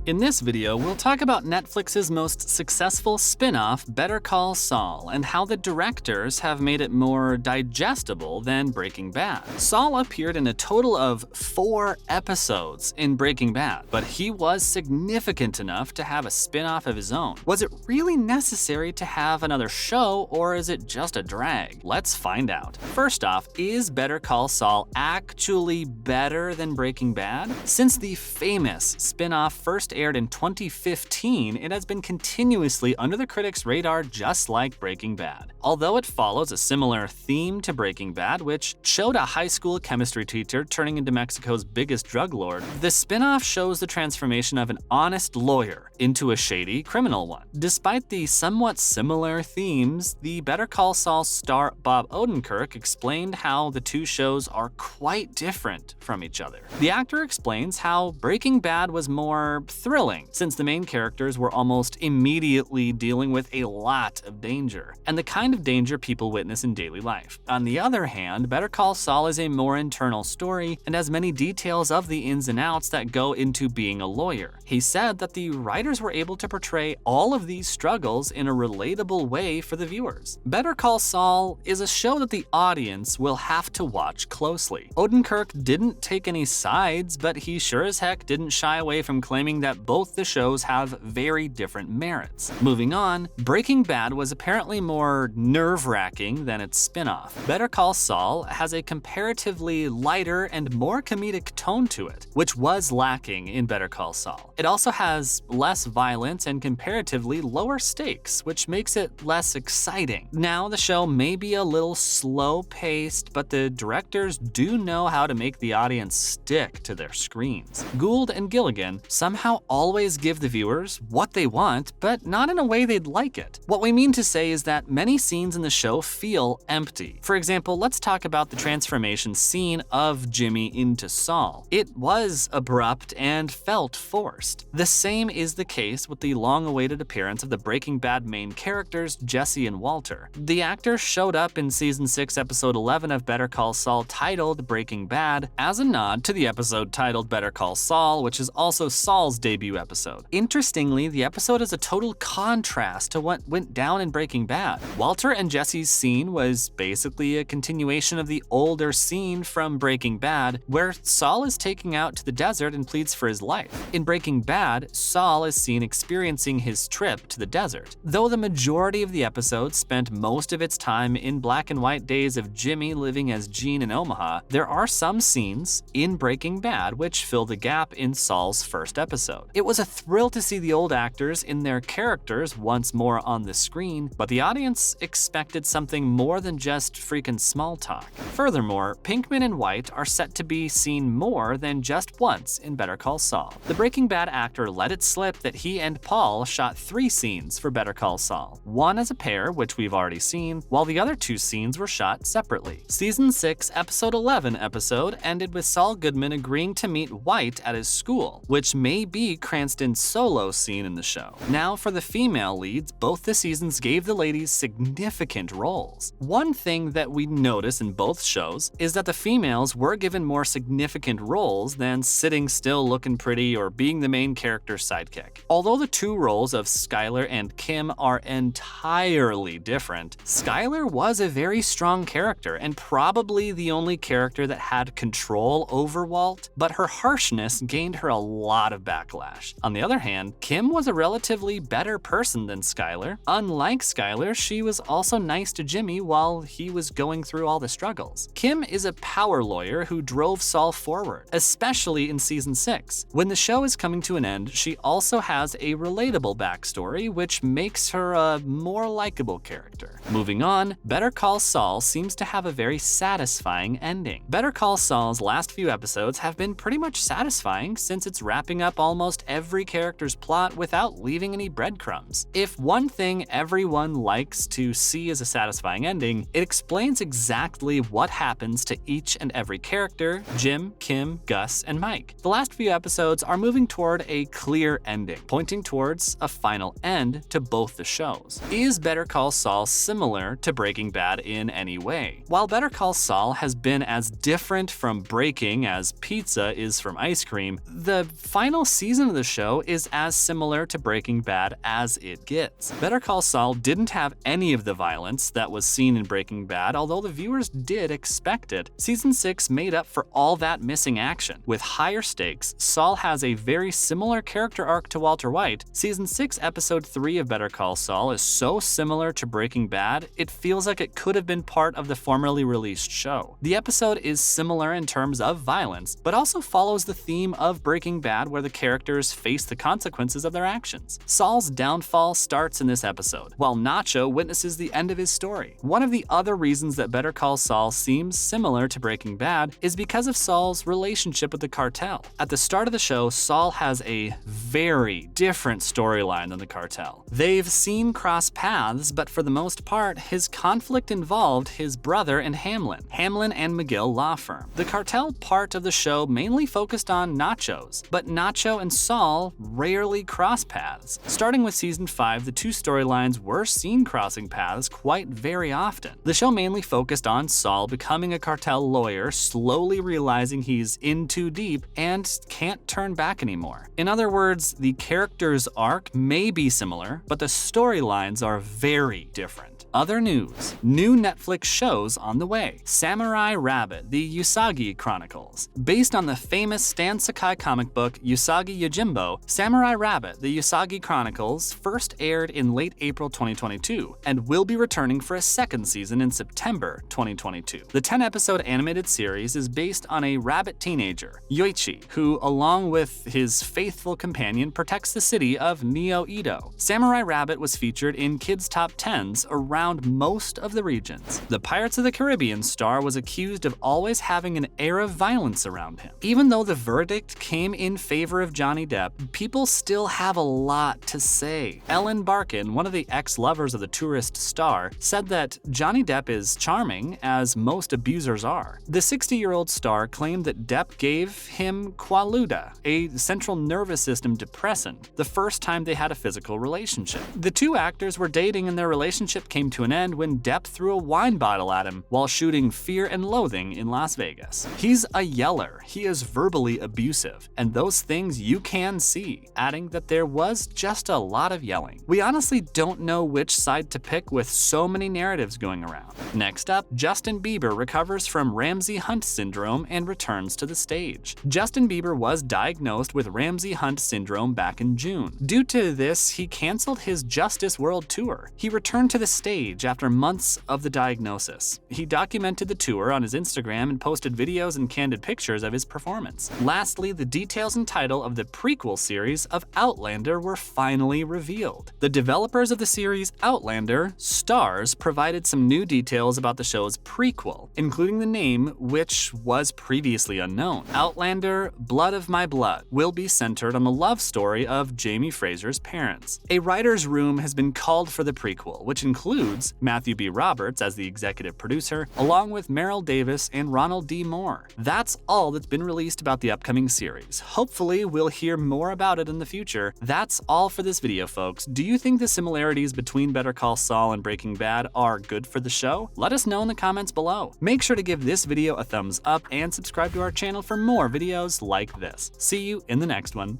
In this video, we'll talk about Netflix's most successful spin-off, Better Call Saul, and how the directors have made it more digestible than Breaking Bad. Saul appeared in a total of 4 episodes in Breaking Bad, but he was significant enough to have a spin-off of his own. Was it really necessary to have another show, or is it just a drag? Let's find out. First off, is Better Call Saul actually better than Breaking Bad? Since the famous spin-off first aired in 2015, it has been continuously under the critics' radar just like Breaking Bad. Although it follows a similar theme to Breaking Bad, which showed a high school chemistry teacher turning into Mexico's biggest drug lord, the spin-off shows the transformation of an honest lawyer into a shady criminal one. Despite the somewhat similar themes, the Better Call Saul star Bob Odenkirk explained how the two shows are quite different from each other. The actor explains how Breaking Bad was more thrilling, since the main characters were almost immediately dealing with a lot of danger, and the kind of danger people witness in daily life. On the other hand, Better Call Saul is a more internal story and has many details of the ins and outs that go into being a lawyer. He said that the writers were able to portray all of these struggles in a relatable way for the viewers. Better Call Saul is a show that the audience will have to watch closely. Odenkirk didn't take any sides, but he sure as heck didn't shy away from claiming that both the shows have very different merits. Moving on, Breaking Bad was apparently more nerve-wracking than its spin-off. Better Call Saul has a comparatively lighter and more comedic tone to it, which was lacking in Better Call Saul. It also has less violence and comparatively lower stakes, which makes it less exciting. Now, the show may be a little slow-paced, but the directors do know how to make the audience stick to their screens. Gould and Gilligan somehow always give the viewers what they want, but not in a way they'd like it. What we mean to say is that many scenes in the show feel empty. For example, let's talk about the transformation scene of Jimmy into Saul. It was abrupt and felt forced. The same is the case with the long-awaited appearance of the Breaking Bad main characters, Jesse and Walter. The actors showed up in Season 6, Episode 11 of Better Call Saul titled Breaking Bad as a nod to the episode titled Better Call Saul, which is also Saul's debut episode. Interestingly, the episode is a total contrast to what went down in Breaking Bad. Walter and Jesse's scene was basically a continuation of the older scene from Breaking Bad, where Saul is taken out to the desert and pleads for his life. In Breaking Bad, Saul is seen experiencing his trip to the desert. Though the majority of the episode spent most of its time in black and white days of Jimmy living as Gene in Omaha, there are some scenes in Breaking Bad which fill the gap in Saul's first episode. It was a thrill to see the old actors in their characters once more on the screen, but the audience expected something more than just freaking small talk. Furthermore, Pinkman and White are set to be seen more than just once in Better Call Saul. The Breaking Bad actor let it slip that he and Paul shot 3 scenes for Better Call Saul. One as a pair, which we've already seen, while the other 2 scenes were shot separately. Season 6, Episode 11 episode ended with Saul Goodman agreeing to meet White at his school, which may be Cranston's solo scene in the show. Now for the female leads, both the seasons gave the ladies significant roles. One thing that we notice in both shows is that the females were given more significant roles than sitting still looking pretty or being the main character's sidekick. Although the 2 roles of Skyler and Kim are entirely different, Skyler was a very strong character and probably the only character that had control over Walt, but her harshness gained her a lot of backlash. On the other hand, Kim was a relatively better person than Skyler. Unlike Skyler, she was also nice to Jimmy while he was going through all the struggles. Kim is a power lawyer who drove Saul forward, especially in Season 6. When the show is coming to an end, she also has a relatable backstory, which makes her a more likable character. Moving on, Better Call Saul seems to have a very satisfying ending. Better Call Saul's last few episodes have been pretty much satisfying since it's wrapping up almost every character's plot without leaving any breadcrumbs. If one thing everyone likes to to see as a satisfying ending, it explains exactly what happens to each and every character: Jim, Kim, Gus, and Mike. The last few episodes are moving toward a clear ending, pointing towards a final end to both the shows. Is Better Call Saul similar to Breaking Bad in any way? While Better Call Saul has been as different from Breaking as pizza is from ice cream, the final season of the show is as similar to Breaking Bad as it gets. Better Call Saul didn't have any of the violence that was seen in Breaking Bad, although the viewers did expect it. Season 6 made up for all that missing action. With higher stakes, Saul has a very similar character arc to Walter White. Season 6, Episode 3 of Better Call Saul is so similar to Breaking Bad, it feels like it could have been part of the formerly released show. The episode is similar in terms of violence, but also follows the theme of Breaking Bad, where the characters face the consequences of their actions. Saul's downfall starts in this episode, while Nacho witnesses the end of his story. One of the other reasons that Better Call Saul seems similar to Breaking Bad is because of Saul's relationship with the cartel. At the start of the show, Saul has a very different storyline than the cartel. They've seen cross paths, but for the most part, his conflict involved his brother and Hamlin and McGill law firm. The cartel part of the show mainly focused on Nachos, but Nacho and Saul rarely cross paths. Starting with season 5, the two storylines were seen crossing paths quite very often. The show mainly focused on Saul becoming a cartel lawyer, slowly realizing he's in too deep and can't turn back anymore. In other words, the character's arc may be similar, but the storylines are very different. Other news: new Netflix shows on the way. Samurai Rabbit: The Usagi Chronicles. Based on the famous Stan Sakai comic book Usagi Yojimbo, Samurai Rabbit: The Usagi Chronicles first aired in late April 2022 and will be returning for a second season in September 2022. The 10-episode animated series is based on a rabbit teenager, Yoichi, who, along with his faithful companion, protects the city of Neo-Edo. Samurai Rabbit was featured in kids' top 10s around most of the regions. The Pirates of the Caribbean star was accused of always having an air of violence around him. Even though the verdict came in favor of Johnny Depp, people still have a lot to say. Ellen Barkin, one of the ex-lovers of the tourist star, said that Johnny Depp is charming, as most abusers are. The 60-year-old star claimed that Depp gave him Quaalude, a central nervous system depressant, the first time they had a physical relationship. The two actors were dating and their relationship came to an end when Depp threw a wine bottle at him while shooting Fear and Loathing in Las Vegas. He's a yeller, he is verbally abusive, and those things you can see, adding that there was just a lot of yelling. We honestly don't know which side to pick with so many narratives going around. Next up, Justin Bieber recovers from Ramsay-Hunt syndrome and returns to the stage. Justin Bieber was diagnosed with Ramsay-Hunt syndrome back in June. Due to this, he canceled his Justice World Tour. He returned to the stage after months of the diagnosis. He documented the tour on his Instagram and posted videos and candid pictures of his performance. Lastly, the details and title of the prequel series of Outlander were finally revealed. The developers of the series Outlander, Starz, provided some new details about the show's prequel, including the name, which was previously unknown. Outlander: Blood of My Blood will be centered on the love story of Jamie Fraser's parents. A writer's room has been called for the prequel, which includes Matthew B. Roberts as the executive producer, along with Meryl Davis and Ronald D. Moore. That's all that's been released about the upcoming series. Hopefully, we'll hear more about it in the future. That's all for this video, folks. Do you think the similarities between Better Call Saul and Breaking Bad are good for the show? Let us know in the comments below. Make sure to give this video a thumbs up and subscribe to our channel for more videos like this. See you in the next one.